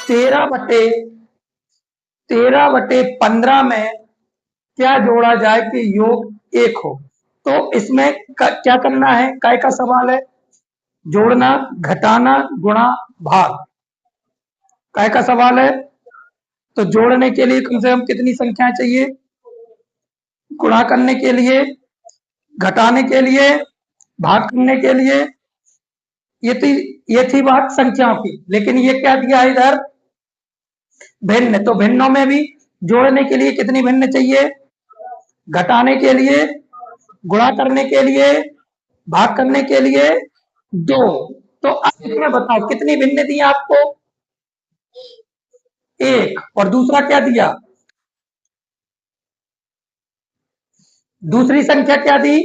13/15 में क्या जोड़ा जाए कि योग 1 हो। तो इसमें क्या करना है, काय का सवाल है, जोड़ना, घटाना, गुणा, भाग, काय का सवाल है। तो जोड़ने के लिए कम से कम कितनी संख्याएं चाहिए, गुणा करने के लिए, घटाने के लिए, भाग करने के लिए, ये थी बात संख्याओं की। लेकिन ये क्या दिया है इधर, भिन्न। तो भिन्नों में भी जोड़ने के लिए कितनी भिन्न चाहिए, घटाने के लिए, गुणा करने के लिए, भाग करने के लिए 2। तो अब इसमें बताओ कितनी भिन्न दी आपको, 1। और दूसरा क्या दिया, दूसरी संख्या क्या दी,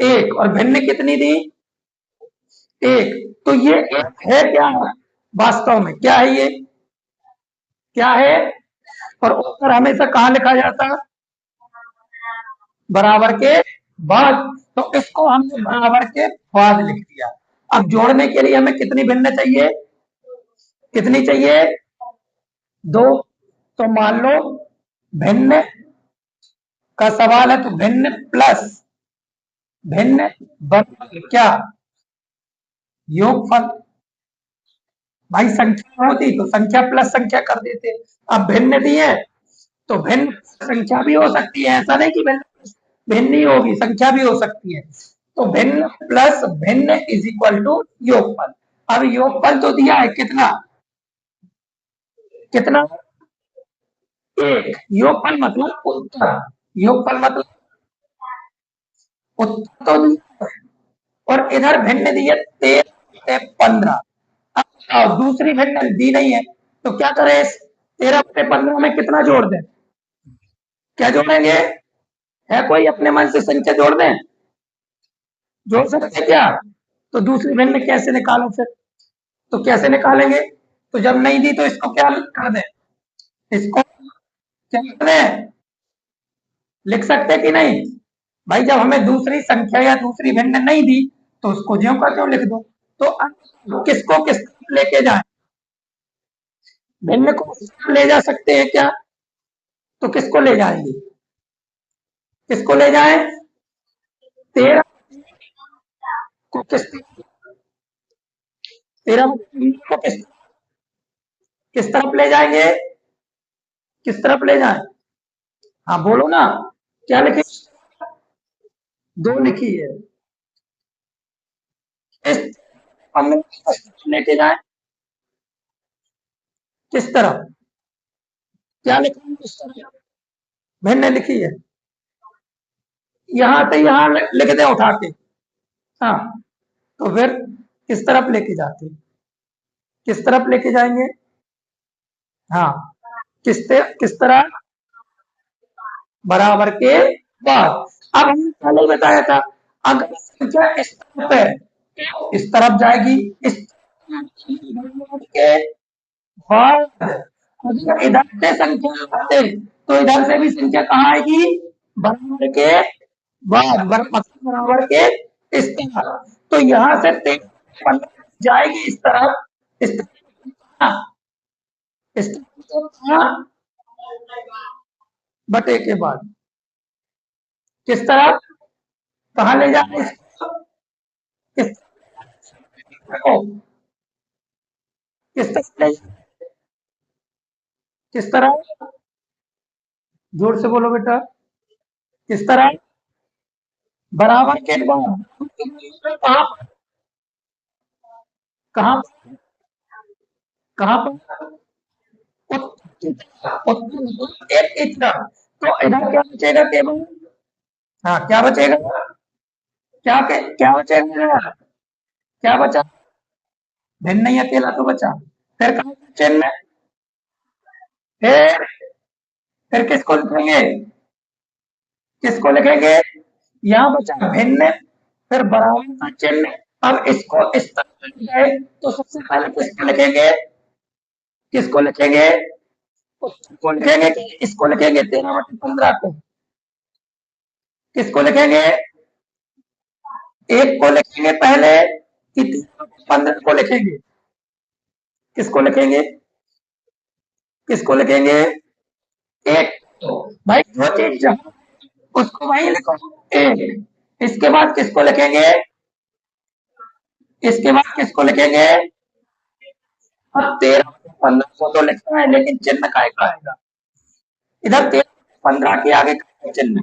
1। और भिन्न कितनी दी, 1। तो ये एक है क्या, वास्तव में क्या है, ये क्या है। और उत्तर हमेशा कहां लिखा जाता, बराबर के बाद। तो इसको हमने बराबर के बाद लिख दिया। अब जोड़ने के लिए हमें कितनी भिन्न चाहिए, कितनी चाहिए, 2। तो मान लो भिन्न का सवाल है, तो भिन्न प्लस भिन्न बराबर क्या, योगफल। भाई संख्या होती तो संख्या प्लस संख्या कर देते, अब भिन्न दी है तो भिन्न संख्या भी हो सकती है, ऐसा नहीं कि भिन्न भिन्न ही होगी, संख्या भी हो सकती है। तो भिन्न प्लस भिन्न इज इक्वल टू योगफल। अब योगफल तो दिया है कितना, कितना, 1। योगफल मतलब उत्तर, योगफल मतलब उत्तर तो दिया है। और इधर भिन्न दी है 13/15। अब दूसरी भिन्न दी नहीं है, तो क्या करें, 13/15 में कितना जोड़ दें, क्या जोड़ेंगे, है कोई अपने मन से संख्या जोड़ दें, जोड़ सकते क्या। तो दूसरी भिन्न कैसे निकालो फिर, तो कैसे निकालेंगे, तो जब नहीं दी तो इसको क्या कर दें, इसको क्या कर दें, लिख सकते कि नहीं। भाई जब हमें दूसरी संख्या या दूसरी भिन्न नहीं दी तो उसको ज्यों का त्यों लिख दो। तो अब किसको किस तरफ लेके जाए, भिन्न को ले जा सकते हैं क्या, तो किसको ले जाएंगे, किसको ले जाए, 13 को किस 13 को किस तरफ ले जाएंगे, किस तरफ ले जाए, हाँ बोलो ना, क्या लिखी, 2 लिखी है, इस लेके जाए, किस तरफ, क्या लिखा, किस तरफ भिन्न लिखी है, यहां से यहां लिख दे उठा के, हाँ। तो फिर किस तरफ लेके जाते, किस तरफ लेके जाएंगे, हाँ, किस तरह, बराबर के बाद। अब हमने पहले ही बताया था, अगर संख्या इस तरफ है तो इस तरफ जाएगी, इस के बाद अगर इधर से संख्या आते तो इधर से भी संख्या कहाँ आएगी, बराबर के बाद, बराबर के इस तरफ। तो यहां से 13 जाएगी इस तरफ, इस तरफ, इस तरफ बटे के बाद, किस तरफ, कहाँ ले जा रहे इसको, किस किस तरफ ले, किस तरह, जोर से बोलो बेटा, किस तरह, बराबर के बाद, कहाँ, कहाँ, कहाँ पर, एक की तरफ। तो इधर क्या बचेगा केवल, हाँ क्या बचेगा, क्या बचेगा इधर? क्या बचा, भिन्न नहीं अकेला तो बचा, फिर कहाँ चिन्ह, फिर फिर किसको लिखेंगे, किसको लिखेंगे, यहाँ बचा भिन्न, फिर बराबर का चिन्ह। अब इसको इस तरह लिख गए तो सबसे पहले किसको लिखेंगे, किसको लिखेंगे, उसको लिखेंगे कि इसको लिखेंगे 13/15 को, किसको लिखेंगे, 1 को लिखेंगे पहले कि 13/15 को लिखेंगे, किसको लिखेंगे? किसको लिखेंगे? एक। भाई जो चीज जहां उसको वही लिखो, एक। इसके बाद किसको लिखेंगे? इसके बाद किसको लिखेंगे? अब 13 15 को तो लिखना है, लेकिन चिन्ह काय का आएगा? इधर 13 15 के आगे का चिन्ह,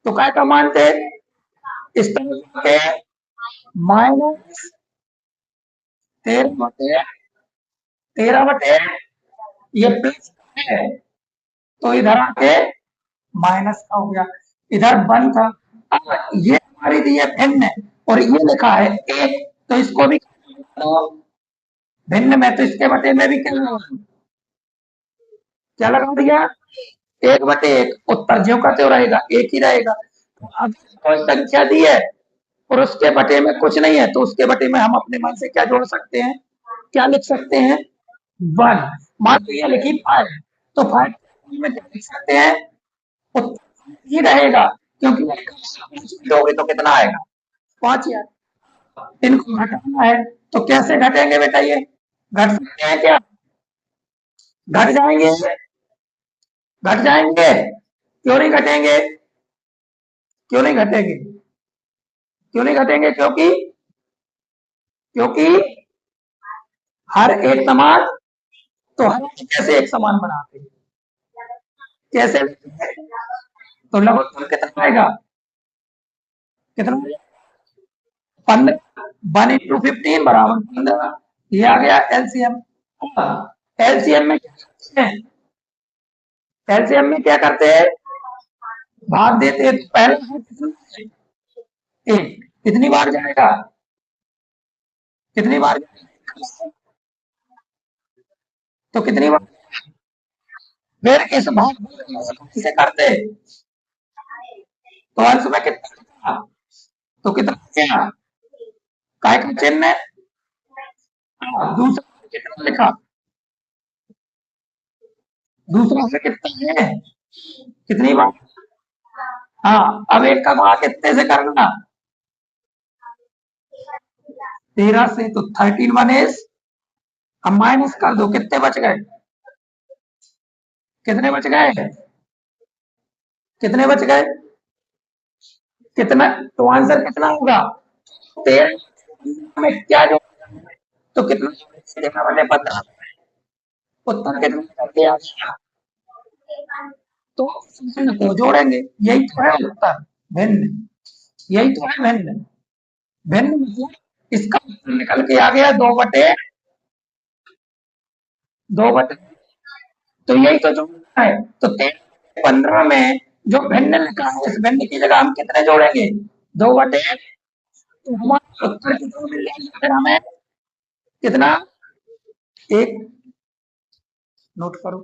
तो काय का मानते? इस तरह के माइनस 13 बटे ये प्लस है, तो इधर आके माइनस का हो गया। इधर वन था, अब ये हमारी दी है भिन्न और ये लिखा है एक, तो इसको भी भिन्न में, तो इसके बटे में भी क्या लगा दिया? 1/1। उत्तर ज्यों का त्यों रहेगा, एक ही रहेगा। तो अब कोई संख्या दी है और उसके बटे में कुछ नहीं है, तो उसके बटे में हम अपने मन से क्या जोड़ सकते हैं? क्या लिख सकते हैं? 1। मान लो ये लिखी 5, तो 5 में क्या लिख सकते हैं? उत्तर ही रहेगा, क्योंकि दोगे तो कितना आएगा? 5 यार। इनको घटाना है, तो कैसे घटेंगे बेटा? ये घट सकते हैं क्या? घट जाएंगे, घट जाएंगे। क्यों नहीं घटेंगे? क्यों नहीं घटेंगे? क्यों नहीं घटेंगे? क्योंकि क्योंकि हर एक समान, तो हर एक कैसे एक समान बनाते हैं? कैसे? तो लगभग कितना आएगा? कितना? 15। 1/15 बराबर 15। ये आ गया एलसीएम। एलसीएम में क्या करते हैं? एलसीएम में क्या करते हैं? भाग देते हैं। तो पहले एक कितनी बार जाएगा? कितनी बार जाएगा? तो कितनी बार? फिर इस भाग से करते, तो अंश में कितना? तो कितना क्या? काय का चिन्ह है? दूसरा कितना लिखा? दूसरा से कितना है? कितनी बार? हाँ, अब एक का भाग कितने से करना? 13 से, तो 13 1 अब माइनस कर दो, कितने बच गए? कितने बच गए? कितने बच गए? कितना? तो आंसर कितना होगा? 13 में क्या जो, तो कितना? 13/15। उत्तर कितना कर दिया? तो भिन्न को जोड़ेंगे, यही तो है उत्तर। भिन्न, यही तो है भिन्न। भिन्न मतलब इसका उत्तर निकल के आ गया 2/2। तो यही तो जोड़ना है। तो 13/15 में जो भिन्न लिखा है, इस भिन्न की जगह हम कितने जोड़ेंगे? 2/, तो हमारा उत्तर कितना मिल जाएगा फिर हमें? कितना? एक। नोट करो,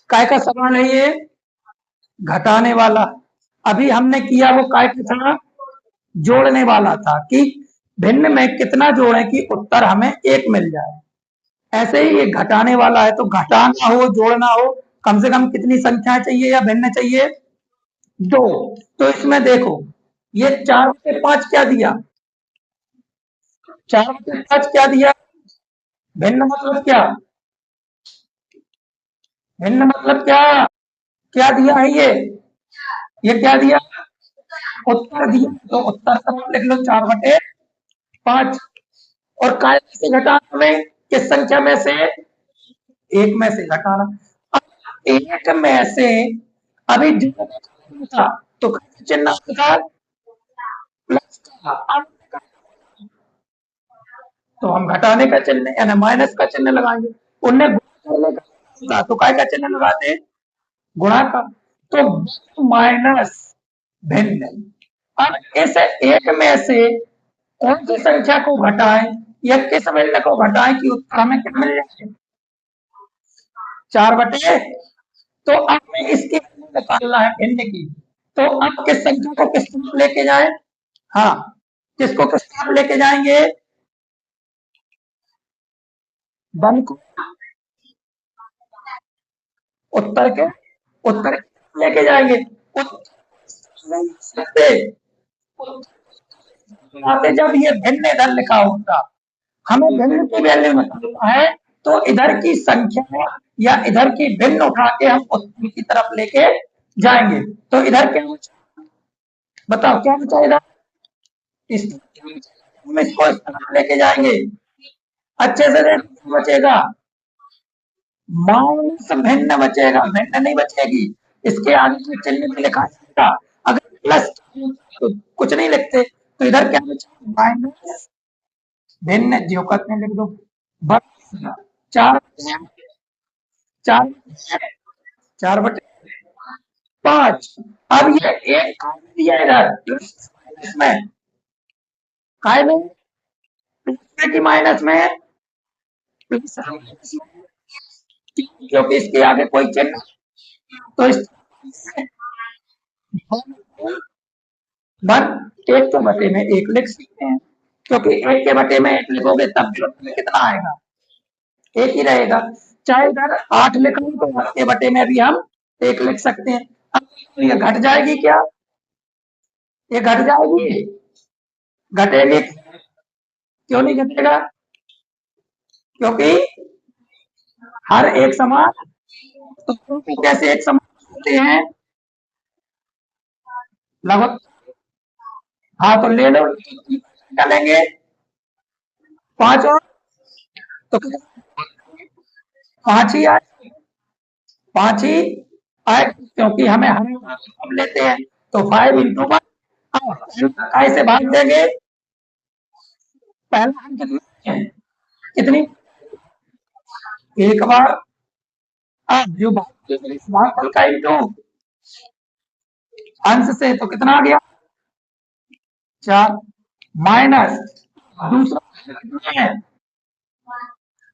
काय का सवाल है ये? घटाने वाला। अभी हमने किया वो काय का था? जोड़ने वाला था, कि भिन्न में कितना जोड़ें कि उत्तर हमें एक मिल जाए। ऐसे ही ये घटाने वाला है, तो घटाना हो जोड़ना हो, कम से कम कितनी संख्या चाहिए या भिन्न चाहिए? 2। तो इसमें देखो, ये 4/5 क्या दिया? 4/5 क्या दिया? भिन्न मतलब क्या? भिन्न मतलब क्या? क्या दिया है ये क्या दिया? उत्तर दिया, तो उत्तर का लिख लो 4/5। और काय से घटाना में, किस संख्या में से? एक में से घटाना। अब एक में से अभी जो था, तो चिन्ह था प्लस का, अब तो हम घटाने का चिन्ह यानी माइनस का चिन्ह लगाएंगे। उनने गुणा करने का था, तो काय का चिन्ह लगाते? गुणा का। तो माइनस भिन्न। अब इस एक में से कौन सी संख्या को घटाएं या किस भिन्न को घटाएं कि उत्तर हमें क्या मिल जाए? 4/, तो अब हमें इसकी निकालना है भिन्न की। तो अब किस संख्या को किस तरफ लेके जाए? हाँ, किसको किस तरफ लेके जाएंगे? 1 को उत्तर के, उत्तर लेके जाएंगे। सकते, जब ये भिन्न इधर लिखा होता, हमें भिन्न की वैल्यू निकालना है, तो इधर की संख्या या इधर की भिन्न उठा के हम उत्तर की तरफ लेके जाएंगे। तो इधर क्या बचा, बताओ क्या बचा इधर, इस हम इसको इस तरफ लेके जाएंगे, अच्छे से देखो बचेगा, माइनस भिन्न बचेगा, भिन्न नहीं बचेगी, इसके आगे कोई चिन्ह भी लिखा जाएगा, अगर प्लस तो कुछ नहीं लिखते, तो इधर क्या बचा माइनस भिन्न, जो करते हैं लिख दो, बस 4 4 4 बटे 5। अब ये एक काट दिया इधर प्लस माइनस में, काय में प्लस में कि माइनस में, प्लस में, क्योंकि इसके आगे कोई चिन्ह, तो इस वन एक के बटे में एक लिख सकते हैं, क्योंकि एक के बटे में एक लिखोगे तब भी उत्तर कितना आएगा, एक ही रहेगा। चाहे इधर 8 लिख लो तो 1 के बटे में भी हम एक लिख सकते हैं। अब ये घट जाएगी क्या, ये घट जाएगी, घटेगी, क्यों नहीं घटेगा, क्योंकि हर एक समान, तो कैसे एक समान होते हैं लगभग, हाँ तो ले लो, डालेंगे 5 और, तो 5 ही आए, 5 ही आए, क्योंकि हमें हम लेते हैं, तो 5 इंटू 1 कैसे भाग देंगे, पहला हम कितनी एक बार, अब जो भागफल का इंटू अंश से, तो कितना आ गया 4 माइनस दूसरा है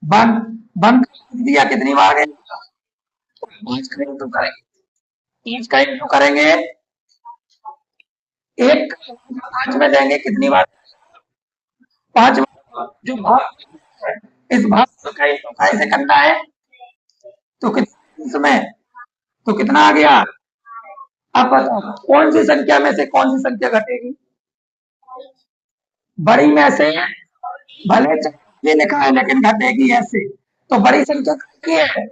वन, वन दिया कितनी बार है 5 का इंटू करेंगे, 5 का इंटू करेंगे, एक 5 में देंगे कितनी बार 5 जो भाग, इस भाग का इंटू कैसे करना है, तो कितना में, तो कितना आ गया, अब बताओ कौन सी संख्या में से कौन सी संख्या घटेगी, बड़ी में से, भले ये लिखा है लेकिन घटेगी ऐसे, तो बड़ी संख्या की है,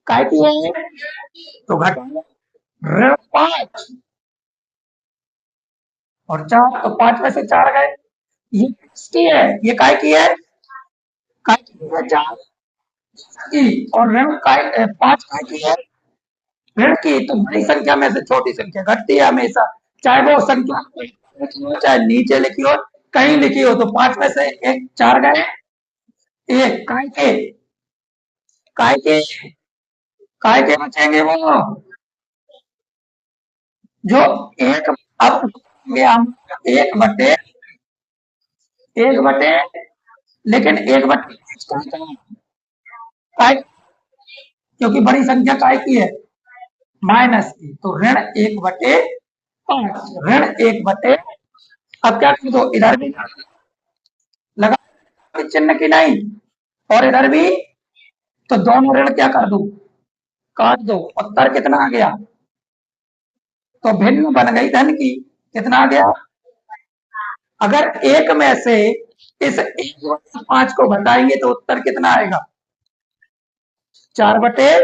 काय की है, तो घटाओ ऋण 5 और 4, तो 5 में से 4 गए, ये किसकी है, ये काय की है, काय की है 4 की, और ऋण काय 5 काय की है, ऋण की, तो बड़ी संख्या में से छोटी संख्या घटती है हमेशा, चाहे वो संख्या चाहे नीचे लिखी हो, कहीं लिखी हो, तो 5 में से एक 4 गए, एक काय के बचेंगे वो, जो एक, अब हम एक बटे, लेकिन एक बटे काय, क्योंकि बड़ी संख्या काय की है माइनस की, तो ऋण 1/5, ऋण 1/, अब क्या कर दो इधर भी लगा चिन्ह की नहीं, और इधर भी, तो दोनों ऋण क्या कर दो काट दो, उत्तर कितना आ गया, तो भिन्न बन गई धन की, कितना आ गया, अगर एक में से इस 1/5 को घटाएंगे तो उत्तर कितना आएगा 4/4,